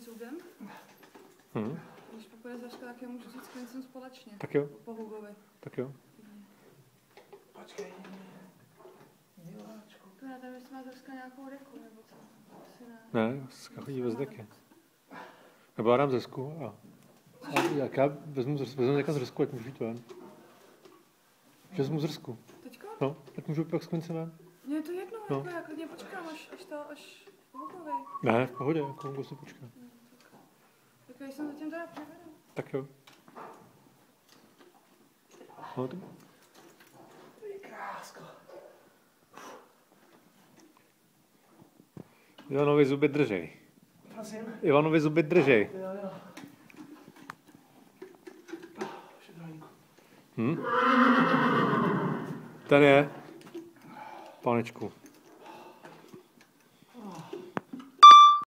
zubem. Když popůjde Zařka, tak je můžu říct klincem společně. Tak jo. Po Hugovi. Tak jo. Počkej. Miláčku. Já nevím, jestli má Zařka nějakou deku, nebo co. Asi ne. Ne, Zařka chodí bez deky. Nebo já dám Zesku a jak já vezmu někam Zrsku, ať můžu jít ven. Vezmu Zrsku. Teďko? No, ať můžu pak s klincem ven. Mně je to jedno, No. jako já klidně počkám, až po Hugovi. Ne, v pohodě, jako Hugo si počká. Tak já jsem zatím teda přivedu. Tak jo. No, tak. Ty krásko. Ivanovi zuby držej. Prosím. Ivanovi zuby držej. Jo. Šedrojinku. Ten je. Panečku.